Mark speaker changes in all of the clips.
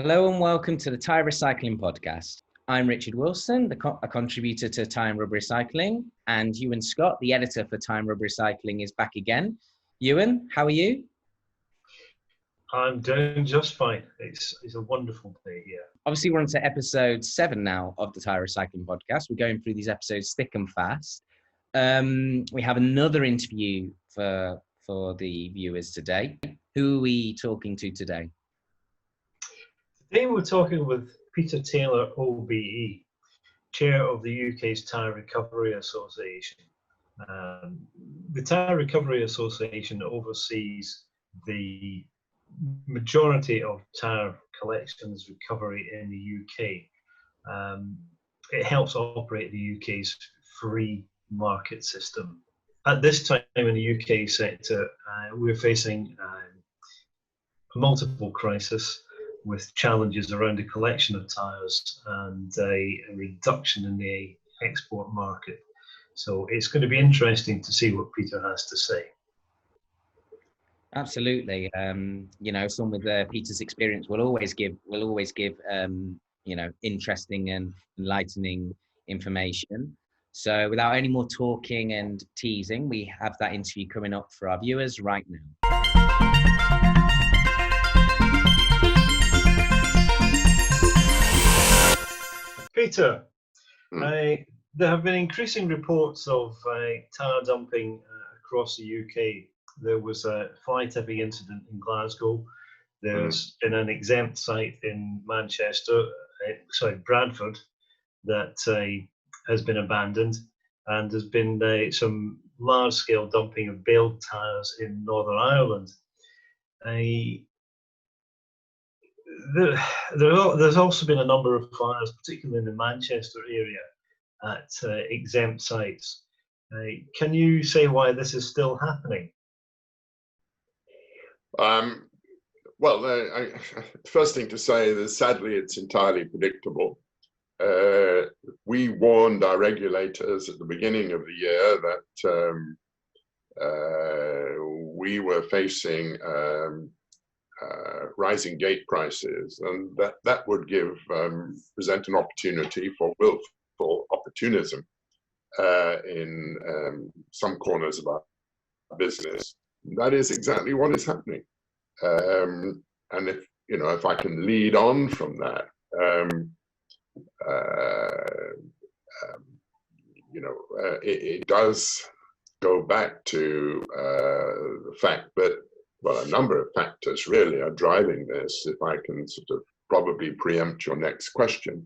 Speaker 1: Hello and welcome to the Tyre Recycling Podcast. I'm Richard Wilson, a contributor to Tyre Recycling, and Ewan Scott, the editor for Tyre Recycling, is back again. Ewan, how are you?
Speaker 2: I'm doing just fine. It's a wonderful day here.
Speaker 1: Obviously, we're on to episode 7 now of the Tyre Recycling Podcast. We're going through these episodes thick and fast. We have another interview for the viewers today. Who are we talking to today?
Speaker 2: Today we're talking with Peter Taylor, OBE, Chair of the UK's Tyre Recovery Association. The Tyre Recovery Association oversees the majority of tyre collections recovery in the UK. It helps operate the UK's free market system. At this time in the UK sector, we're facing a multiple crisis with challenges around the collection of tyres and a reduction in the export market. So it's going to be interesting to see what Peter has to say.
Speaker 1: Absolutely. Someone with Peter's experience will always give interesting and enlightening information. So without any more talking and teasing, we have that interview coming up for our viewers right now.
Speaker 2: Peter, there have been increasing reports of tyre dumping across the UK. There was a fly tipping incident in Glasgow. There's been an exempt site in Bradford, that has been abandoned, and there's been some large-scale dumping of baled tyres in Northern Ireland. There's also been a number of fires, particularly in the Manchester area, at exempt sites. Can you say why this is still happening?
Speaker 3: First thing to say is sadly it's entirely predictable. We warned our regulators at the beginning of the year that we were facing rising gate prices, and that would present an opportunity for willful opportunism in some corners of our business. That is exactly what is happening. And if I can lead on from that, it does go back to the fact that, a number of factors really are driving this, if I can sort of probably preempt your next question.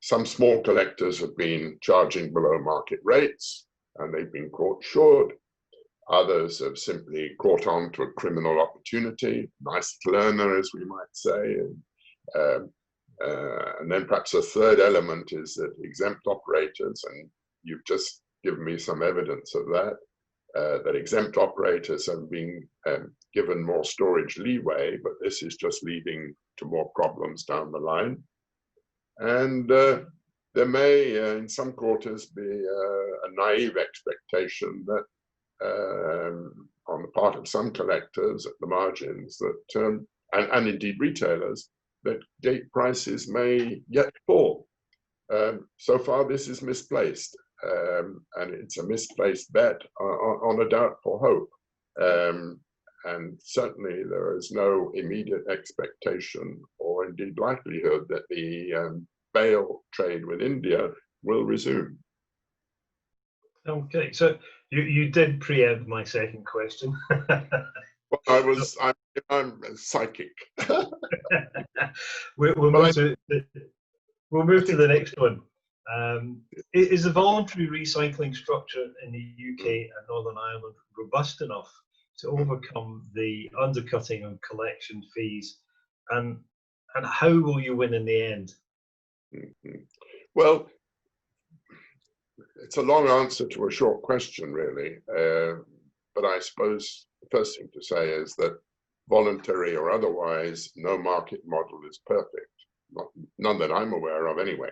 Speaker 3: Some small collectors have been charging below market rates, and they've been caught short. Others have simply caught on to a criminal opportunity, nice learner, as we might say. And then perhaps a third element is that exempt operators, and you've just given me some evidence of that, that exempt operators have been given more storage leeway, but this is just leading to more problems down the line. And there may, in some quarters, be a naive expectation that on the part of some collectors at the margins that, and indeed retailers, that gate prices may yet fall. So far, this is misplaced, and it's a misplaced bet on a doubtful hope. And certainly there is no immediate expectation or indeed likelihood that the bale trade with India will resume.
Speaker 2: Okay, so you did preempt my second question.
Speaker 3: Well, I'm psychic.
Speaker 2: We'll move to the next one. Is the voluntary recycling structure in the UK and Northern Ireland robust enough to overcome the undercutting of collection fees, and how will you win in the end?
Speaker 3: Well, it's a long answer to a short question, really. But I suppose the first thing to say is that voluntary or otherwise, no market model is perfect. None that I'm aware of, anyway.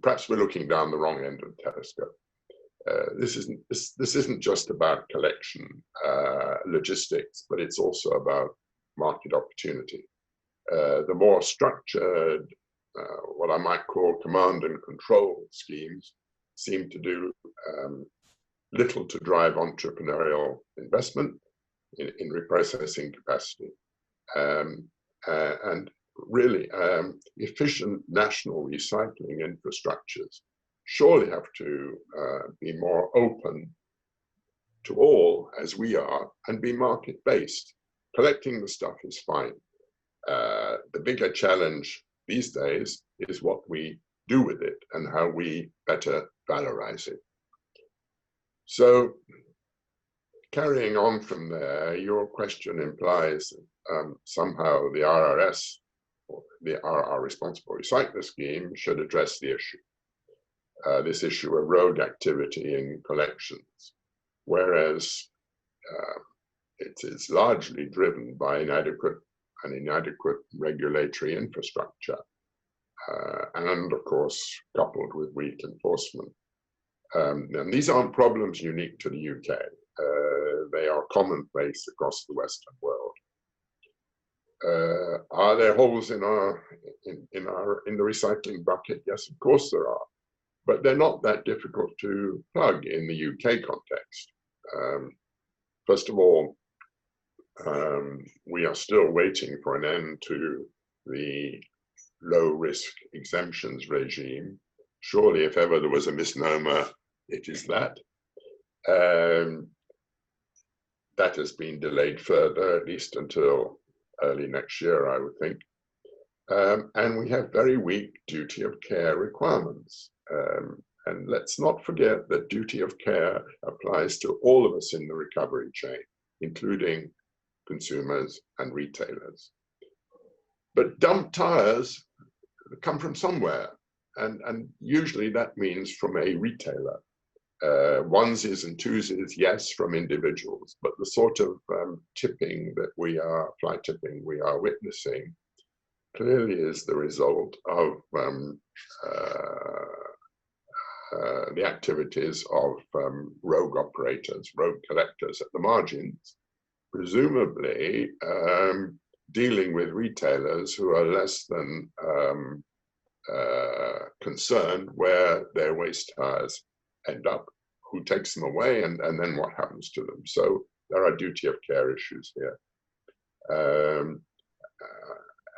Speaker 3: Perhaps we're looking down the wrong end of the telescope. This isn't just about collection logistics, but it's also about market opportunity. The more structured, what I might call command and control schemes, seem to do little to drive entrepreneurial investment in reprocessing capacity. And really, efficient national recycling infrastructures surely have to be more open to all, as we are, and be market-based. Collecting the stuff is fine. The bigger challenge these days is what we do with it and how we better valorize it. So, carrying on from there, your question implies somehow the RRS, or the RR Responsible Recycler Scheme, should address the issue. This issue of rogue activity in collections, whereas it is largely driven by inadequate regulatory infrastructure, and of course coupled with weak enforcement. And these aren't problems unique to the UK. They are commonplace across the Western world. Are there holes in the recycling bucket? Yes, of course there are, but they're not that difficult to plug in the UK context. First of all, we are still waiting for an end to the low-risk exemptions regime. Surely, if ever there was a misnomer, it is that. That has been delayed further, at least until early next year, I would think. And we have very weak duty of care requirements. And let's not forget that duty of care applies to all of us in the recovery chain, including consumers and retailers. But dumped tires come from somewhere, and usually that means from a retailer. Onesies and twosies, yes, from individuals, but the sort of fly tipping we are witnessing clearly is the result of the activities of rogue operators, rogue collectors at the margins, presumably dealing with retailers who are less than concerned where their waste tires end up, who takes them away, and then what happens to them. So there are duty of care issues here.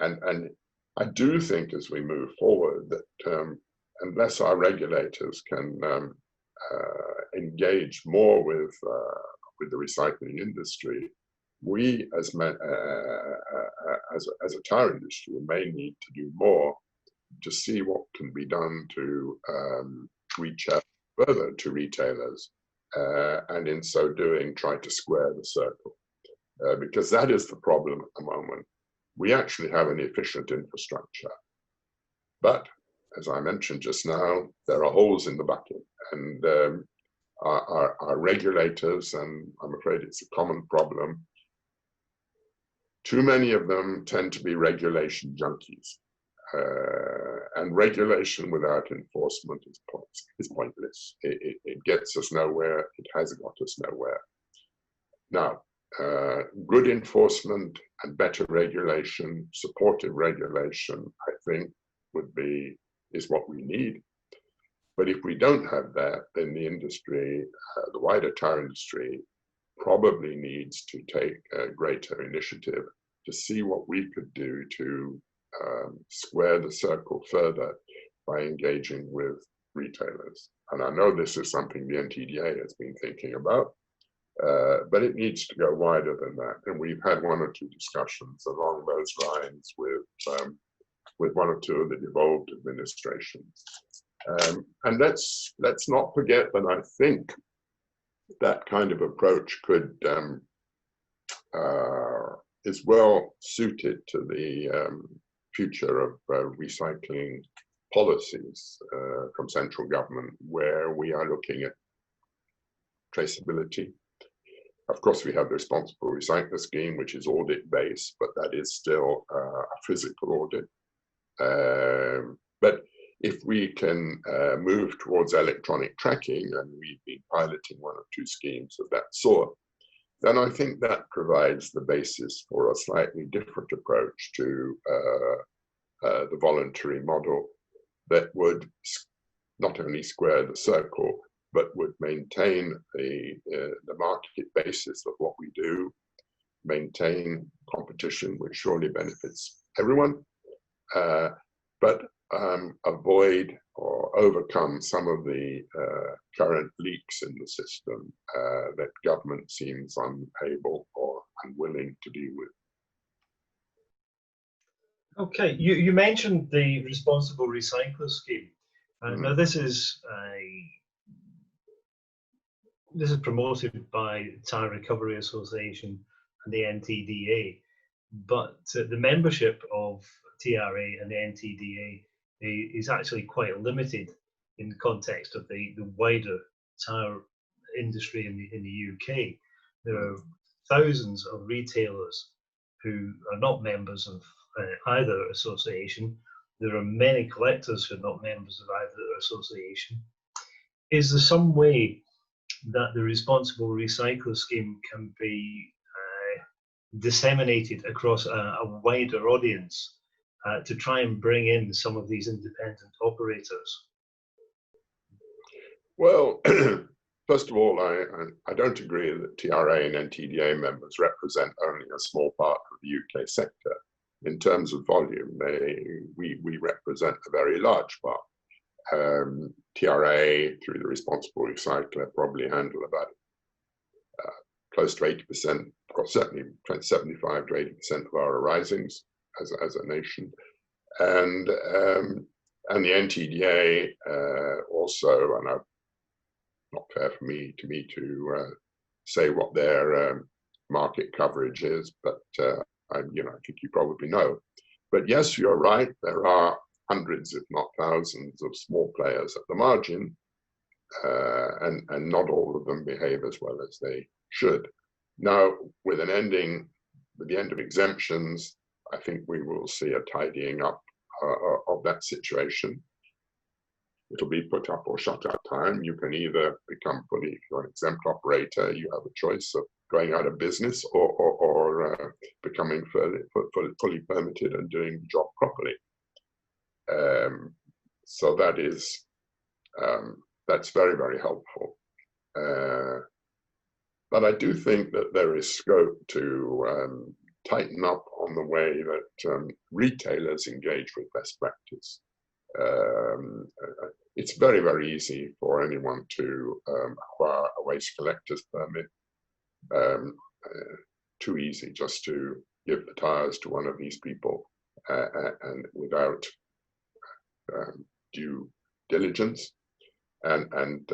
Speaker 3: And I do think as we move forward that unless our regulators can engage more with the recycling industry, we as a tire industry may need to do more to see what can be done to reach out further to retailers, and in so doing try to square the circle, because that is the problem at the moment. We actually have an efficient infrastructure, but as I mentioned just now, there are holes in the bucket, and our regulators, and I'm afraid it's a common problem, too many of them tend to be regulation junkies. And regulation without enforcement is pointless. It gets us nowhere. It has got us nowhere. Now, good enforcement and better regulation, supportive regulation, I think, is what we need. But if we don't have that, then the industry, the wider tire industry, probably needs to take a greater initiative to see what we could do to square the circle further by engaging with retailers. And I know this is something the NTDA has been thinking about, but it needs to go wider than that. And we've had one or two discussions along those lines with one or two of the devolved administrations. And let's not forget that I think that kind of approach could is well suited to the future of recycling policies from central government, where we are looking at traceability. Of course, we have the Responsible Recycler Scheme, which is audit-based, but that is still a physical audit. But if we can move towards electronic tracking, and we've been piloting one or two schemes of that sort, then I think that provides the basis for a slightly different approach to the voluntary model that would not only square the circle, but would maintain the market basis of what we do, maintain competition, which surely benefits everyone, but avoid or overcome some of the current leaks in the system that government seems unable or unwilling to deal with.
Speaker 2: Okay, you mentioned the Responsible Recycler Scheme. Now this is promoted by Tyre Recovery Association and the NTDA, but the membership of TRA and the NTDA is actually quite limited in the context of the wider tyre industry in the UK. There are thousands of retailers who are not members of either association. There are many collectors who are not members of either association. Is there some way that the Responsible Recycler Scheme can be disseminated across a wider audience to try and bring in some of these independent operators?
Speaker 3: Well, first of all, I don't agree that TRA and NTDA members represent only a small part of the UK sector. In terms of volume, we represent a very large part. TRA, through the Responsible Recycler, probably handle about close to 80%, or certainly 75 to 80% of our arisings as a nation, and the NTDA also, and not fair for me to say what their market coverage is, but I think you probably know. But yes, you're right. There are hundreds, if not thousands, of small players at the margin, and not all of them behave as well as they should. Now, with the end of exemptions, I think we will see a tidying up of that situation. It'll be put up or shut up time. You can either become fully, if you're an exempt operator, you have a choice of going out of business or becoming fully permitted and doing the job properly. So that's very, very helpful. But I do think that there is scope to tighten up on the way that retailers engage with best practice. It's very, very easy for anyone to acquire a waste collector's permit. Too easy just to give the tyres to one of these people and without due diligence. And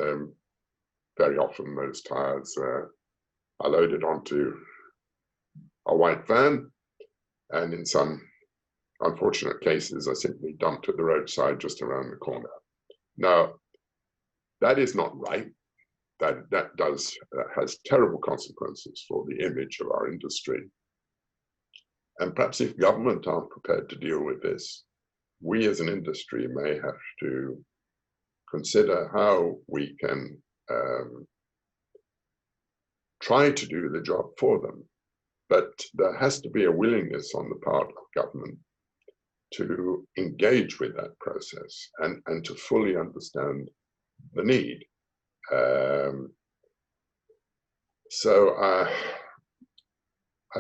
Speaker 3: very often those tyres are loaded onto a white van, and in some unfortunate cases are simply dumped at the roadside just around the corner. Now, that is not right. That has terrible consequences for the image of our industry. And perhaps if government aren't prepared to deal with this, we as an industry may have to consider how we can try to do the job for them. But there has to be a willingness on the part of government to engage with that process and to fully understand the need. So I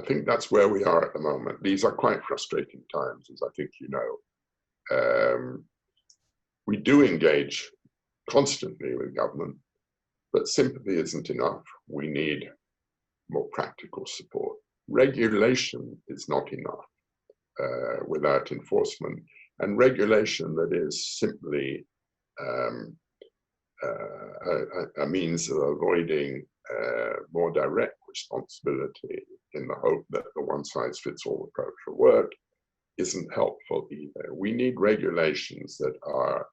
Speaker 3: think that's where we are at the moment. These are quite frustrating times, as I think you know. We do engage constantly with government, but sympathy isn't enough. We need more practical support. Regulation is not enough without enforcement, and regulation that is simply a means of avoiding more direct responsibility in the hope that the one-size-fits-all approach will work isn't helpful either. We need regulations that are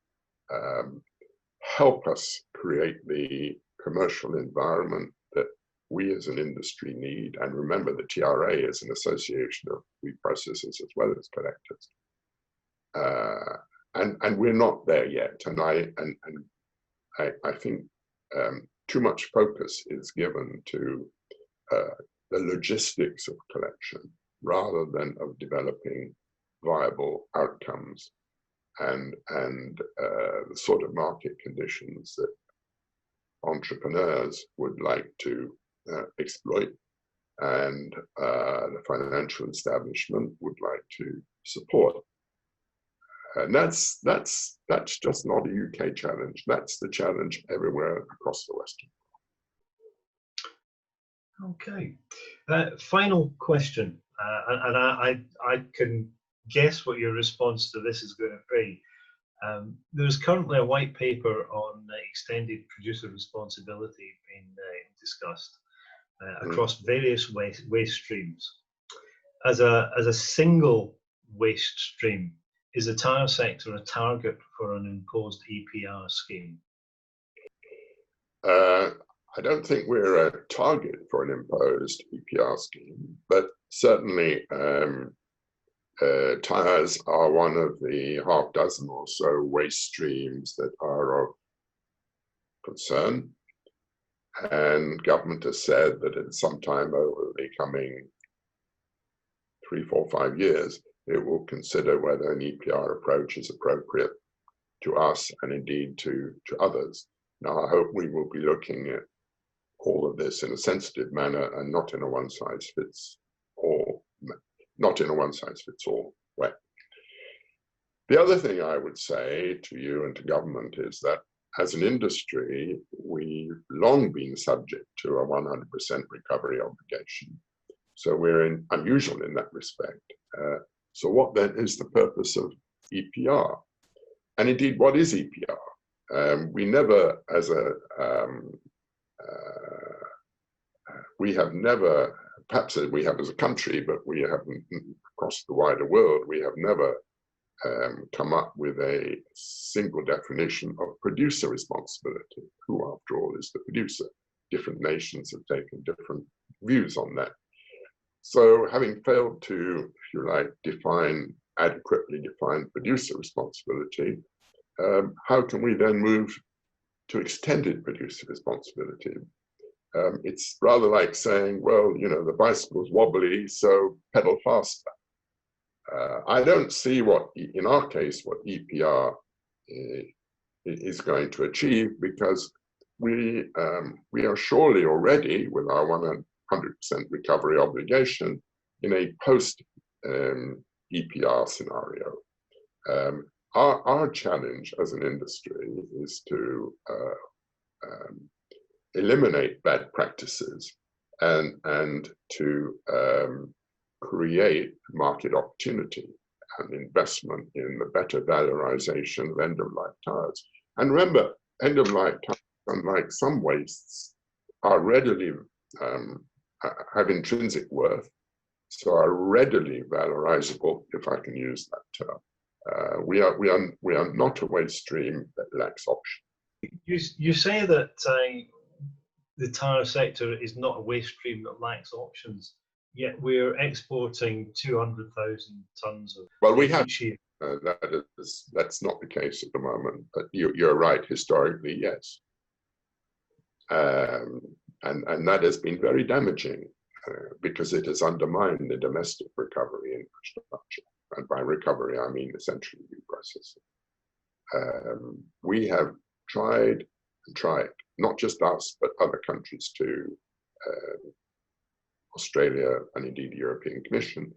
Speaker 3: help us create the commercial environment that we as an industry need. And remember, the TRA is an association of food processors as well as collectors. and we're not there yet. And I think too much focus is given to the logistics of collection rather than of developing viable outcomes and the sort of market conditions that entrepreneurs would like to exploit, and the financial establishment would like to support. And that's just not a UK challenge. That's the challenge everywhere across the Western world.
Speaker 2: Okay. Final question, and I can guess what your response to this is going to be. There's currently a white paper on extended producer responsibility being discussed across various waste streams. As a single waste stream, is the tyre sector a target for an imposed EPR scheme?
Speaker 3: I don't think we're a target for an imposed EPR scheme, but certainly tyres are one of the half dozen or so waste streams that are of concern. And government has said that at some time over the coming 3, 4, 5 years, it will consider whether an EPR approach is appropriate to us and indeed to others. Now, I hope we will be looking at all of this in a sensitive manner and not in a one-size-fits-all way. The other thing I would say to you and to government is that as an industry, we've long been subject to a 100% recovery obligation. So we're unusual in that respect. So what then is the purpose of EPR? And indeed, what is EPR? We never, we have never, perhaps we have as a country, but we haven't across the wider world, we have never come up with a single definition of producer responsibility. Who, after all, is the producer? Different nations have taken different views on that. So having failed to, if you like, adequately define producer responsibility, how can we then move to extended producer responsibility? It's rather like saying, well, you know, the bicycle's wobbly, so pedal faster. I don't see in our case, what EPR is going to achieve, because we are surely already, with our 100% recovery obligation, in a post EPR scenario. Our challenge as an industry is to eliminate bad practices and to create market opportunity and investment in the better valorization of end-of-life tires. And remember, end-of-life tires, unlike some wastes, are readily have intrinsic worth, so are readily valorizable, if I can use that term. We are not a waste stream that lacks option.
Speaker 2: You say that the tyre sector is not a waste stream that lacks options, yet we're exporting 200,000 tonnes of.
Speaker 3: Well, we have. That's not the case at the moment, but you're right. Historically, yes, and that has been very damaging because it has undermined the domestic recovery infrastructure. And by recovery, I mean essentially reprocessing. We have tried, not just us, but other countries too, Australia and indeed the European Commission,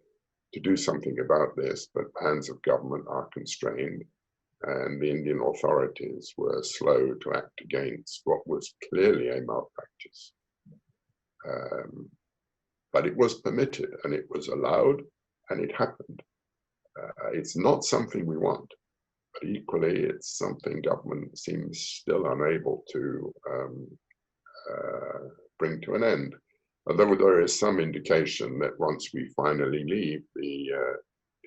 Speaker 3: to do something about this, but hands of government are constrained, and the Indian authorities were slow to act against what was clearly a malpractice. But it was permitted and it was allowed and it happened. It's not something we want, but equally it's something government seems still unable to bring to an end. Although there is some indication that once we finally leave the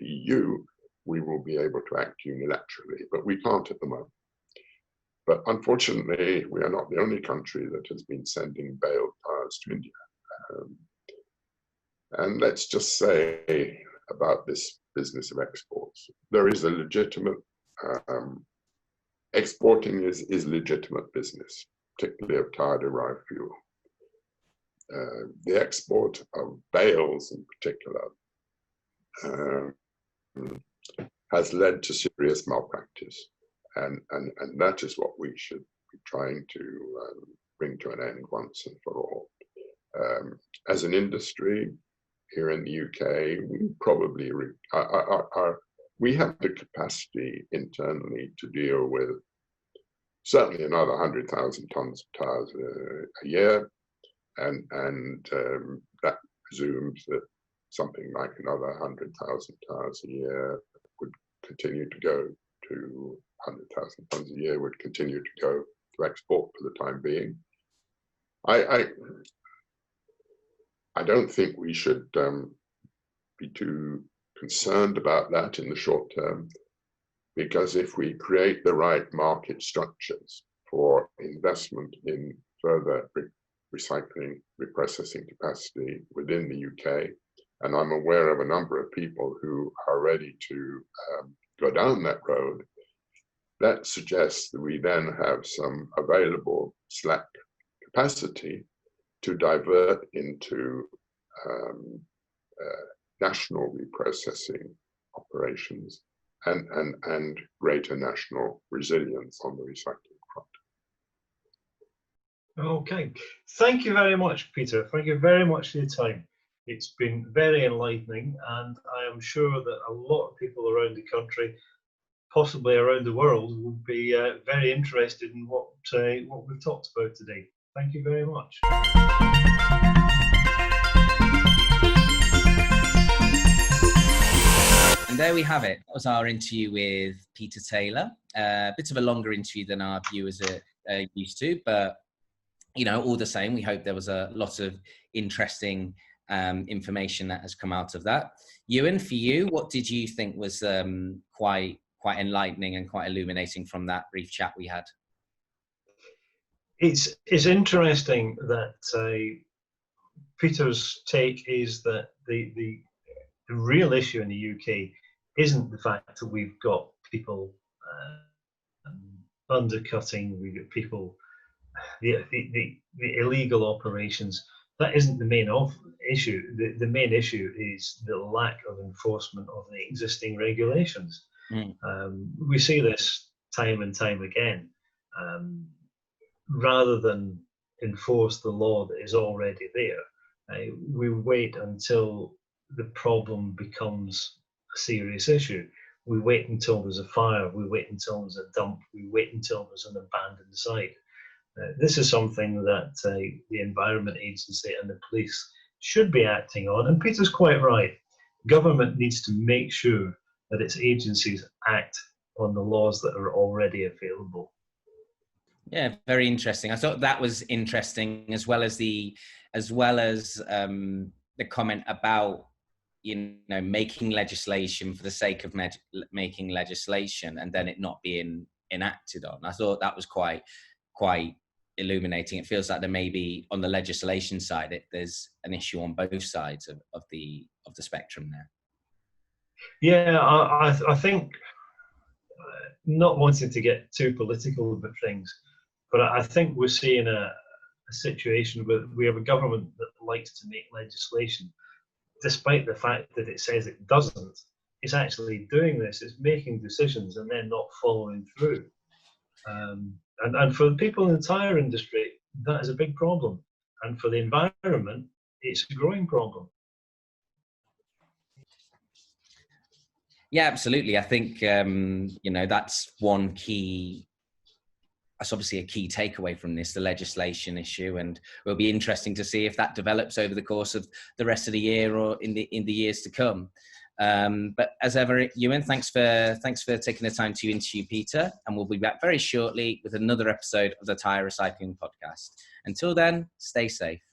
Speaker 3: EU, we will be able to act unilaterally, but we can't at the moment. But unfortunately, we are not the only country that has been sending baled tires to India. And let's just say about this business of exports, there is a legitimate exporting is legitimate business, particularly of tire-derived fuel. The export of bales in particular has led to serious malpractice, and that is what we should be trying to bring to an end once and for all. As an industry here in the UK, we probably we have the capacity internally to deal with certainly another 100,000 tons of tires a year, and that presumes that something like another 100,000 tires a year would continue to go to 100,000 tons a year would continue to go to export for the time being. I don't think we should be too concerned about that in the short term, because if we create the right market structures for investment in further recycling, reprocessing capacity within the UK, and I'm aware of a number of people who are ready to go down that road, that suggests that we then have some available slack capacity to divert into national reprocessing operations and greater national resilience on the recycling front.
Speaker 2: Okay, thank you very much, Peter. Thank you very much for your time. It's been very enlightening, and I am sure that a lot of people around the country, possibly around the world, will be very interested in what we've talked about today. Thank you very much.
Speaker 1: And there we have it. That was our interview with Peter Taylor. A bit of a longer interview than our viewers are used to, but all the same, we hope there was a lot of interesting information that has come out of that. Ewan, for you, what did you think was quite enlightening and quite illuminating from that brief chat we had?
Speaker 2: It's interesting that Peter's take is that the real issue in the UK isn't the fact that we've got people undercutting, we've got people, the illegal operations. That isn't the main issue. The main issue is the lack of enforcement of the existing regulations. We see this time and time again. Rather than enforce the law that is already there, we wait until the problem becomes a serious issue. We wait until there's a fire, we wait until there's a dump, we wait until there's an abandoned site. This is something that the Environment Agency and the police should be acting on, and Peter's quite right. Government needs to make sure that its agencies act on the laws that are already available.
Speaker 1: Yeah, very interesting. I thought that was interesting, as well as the comment about making legislation for the sake of making legislation and then it not being enacted on. I thought that was quite illuminating. It feels like there may be, on the legislation side, there's an issue on both sides of the spectrum there.
Speaker 2: Yeah, I think, not wanting to get too political about things, but I think we're seeing a situation where we have a government that likes to make legislation, despite the fact that it says it doesn't. It's actually doing this, it's making decisions and then not following through. And for the people in the tyre industry, that is a big problem. And for the environment, it's a growing problem.
Speaker 1: Yeah, absolutely. I think, that's one key. That's obviously a key takeaway from this, the legislation issue, and it'll be interesting to see if that develops over the course of the rest of the year or in the years to come. But as ever, Ewan, thanks for taking the time to interview Peter, and we'll be back very shortly with another episode of the Tyre Recycling Podcast. Until then, stay safe.